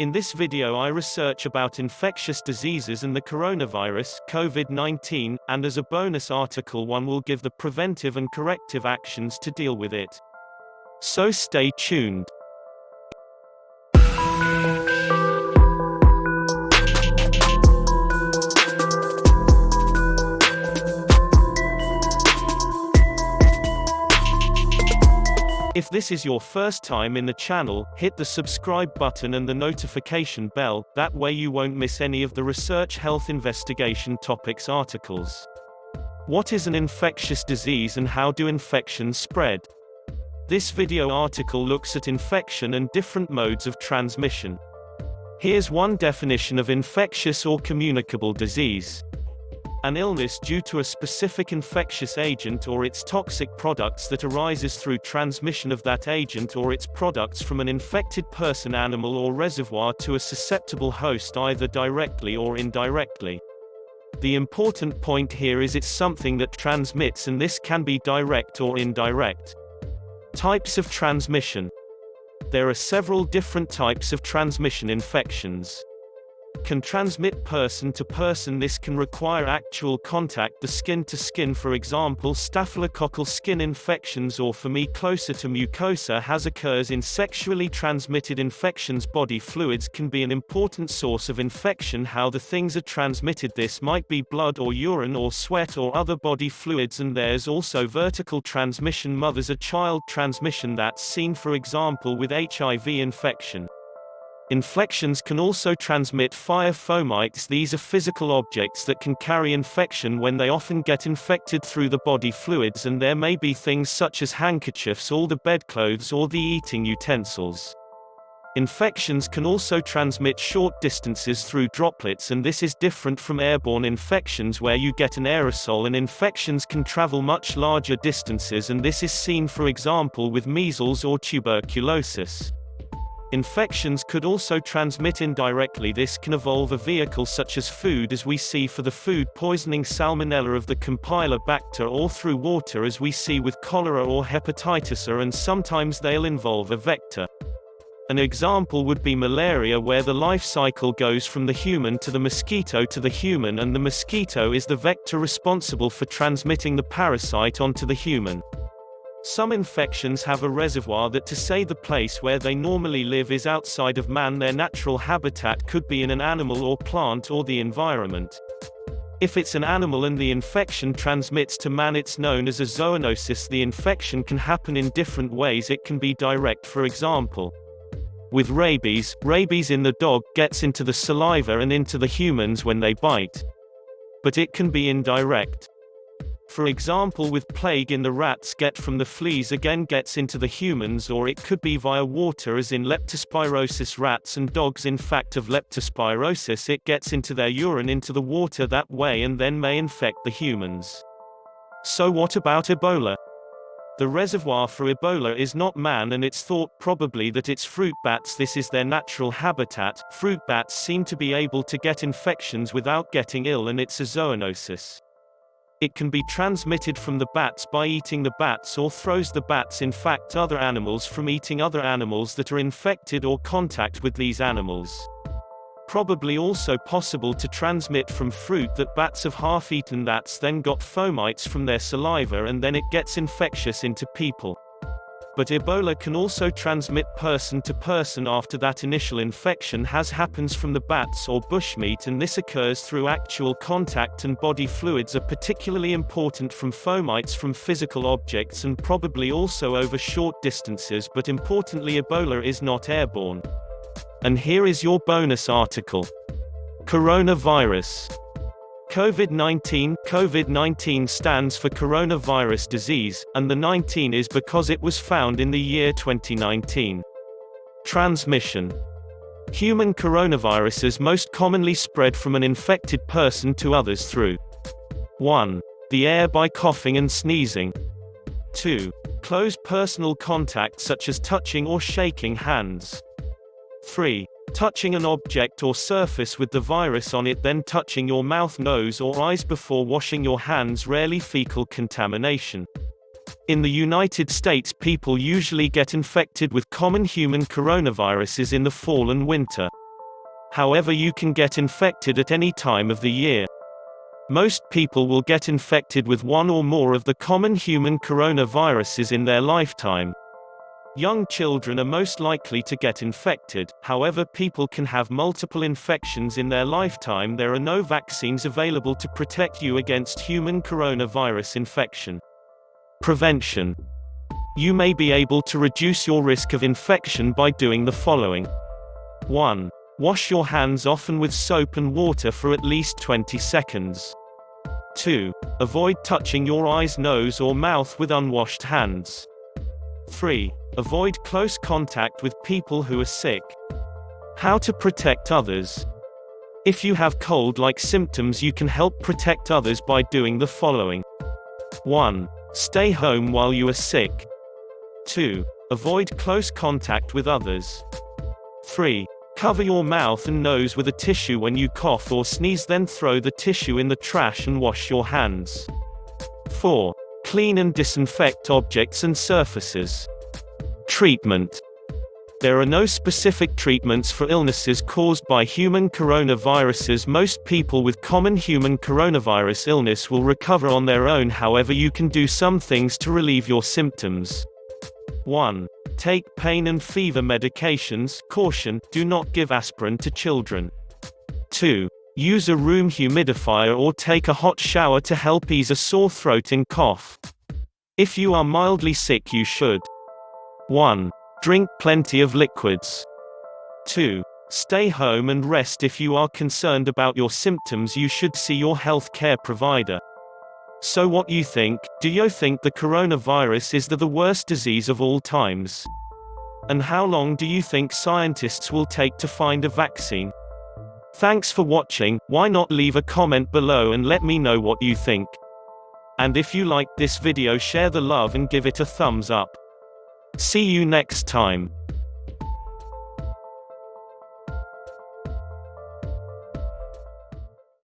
In this video I research about infectious diseases and the coronavirus, COVID-19, and as a bonus article one will give the preventive and corrective actions to deal with it. So stay tuned. If this is your first time in the channel, hit the subscribe button and the notification bell, that way you won't miss any of the research health investigation topics articles. What is an infectious disease and how do infections spread? This video article looks at infection and different modes of transmission. Here's one definition of infectious or communicable disease. An illness due to a specific infectious agent or its toxic products that arises through transmission of that agent or its products from an infected person, animal or reservoir to a susceptible host either directly or indirectly. The important point here is it's something that transmits, and this can be direct or indirect. Types of transmission. There are several different types of transmission. Infections can transmit person to person. This can require actual contact, the skin to skin, for example staphylococcal skin infections, or for me closer to mucosa has occurs in sexually transmitted infections. Body fluids can be an important source of infection. How the things are transmitted: this might be blood or urine or sweat or other body fluids. And there's also vertical transmission, mother-to-child transmission, that's seen for example with HIV infection. Infections can also transmit via fomites. These are physical objects that can carry infection when they often get infected through the body fluids, and there may be things such as handkerchiefs, all the bedclothes or the eating utensils. Infections can also transmit short distances through droplets, and this is different from airborne infections where you get an aerosol, and infections can travel much larger distances, and this is seen for example with measles or tuberculosis. Infections could also transmit indirectly. This can involve a vehicle such as food, as we see for the food poisoning Salmonella of the Campylobacter, or through water as we see with cholera or hepatitis A, and sometimes they'll involve a vector. An example would be malaria, where the life cycle goes from the human to the mosquito to the human, and the mosquito is the vector responsible for transmitting the parasite onto the human. Some infections have a reservoir, that to say the place where they normally live is outside of man. Their natural habitat could be in an animal or plant or the environment. If it's an animal and the infection transmits to man, it's known as a zoonosis. The infection can happen in different ways. It can be direct, for example with rabies. Rabies in the dog gets into the saliva and into the humans when they bite. But it can be indirect. For example with plague in the rats, get from the fleas, again gets into the humans, or it could be via water as in leptospirosis. Rats and dogs in fact of leptospirosis, it gets into their urine into the water that way and then may infect the humans. So what about Ebola? The reservoir for Ebola is not man, and it's thought probably that it's fruit bats. This is their natural habitat. Fruit bats seem to be able to get infections without getting ill, and it's a zoonosis. It can be transmitted from the bats by eating the bats or throws the bats, in fact other animals, from eating other animals that are infected or contact with these animals. Probably also possible to transmit from fruit that bats have half eaten, that's then got fomites from their saliva, and then it gets infectious into people. But Ebola can also transmit person to person after that initial infection happens from the bats or bushmeat, and this occurs through actual contact, and body fluids are particularly important from fomites from physical objects, and probably also over short distances. But importantly, Ebola is not airborne. And here is your bonus article. Coronavirus. COVID-19 stands for coronavirus disease, and the 19 is because it was found in the year 2019. Transmission. Human coronaviruses most commonly spread from an infected person to others through 1. The air by coughing and sneezing. 2. Close personal contact such as touching or shaking hands. 3. Touching an object or surface with the virus on it, then touching your mouth, nose or eyes before washing your hands, rarely fecal contamination. In the United States, people usually get infected with common human coronaviruses in the fall and winter. However, you can get infected at any time of the year. Most people will get infected with one or more of the common human coronaviruses in their lifetime. Young children are most likely to get infected, however, people can have multiple infections in their lifetime. There are no vaccines available to protect you against human coronavirus infection. Prevention. You may be able to reduce your risk of infection by doing the following. 1. Wash your hands often with soap and water for at least 20 seconds. 2. Avoid touching your eyes, nose, or mouth with unwashed hands. 3. Avoid close contact with people who are sick. How to protect others. If you have cold-like symptoms, you can help protect others by doing the following. 1. Stay home while you are sick. 2. Avoid close contact with others. 3. Cover your mouth and nose with a tissue when you cough or sneeze, then throw the tissue in the trash and wash your hands. 4. Clean and disinfect objects and surfaces. Treatment. There are no specific treatments for illnesses caused by human coronaviruses. Most people with common human coronavirus illness will recover on their own, however, you can do some things to relieve your symptoms. 1. Take pain and fever medications. Caution: do not give aspirin to children. 2. Use a room humidifier or take a hot shower to help ease a sore throat and cough. If you are mildly sick, you should 1. Drink plenty of liquids. 2. Stay home and rest. If you are concerned about your symptoms, you should see your health care provider. So what you think? Do you think the coronavirus is the worst disease of all times? And how long do you think scientists will take to find a vaccine? Thanks for watching. Why not leave a comment below and let me know what you think? And if you liked this video, share the love and give it a thumbs up. See you next time.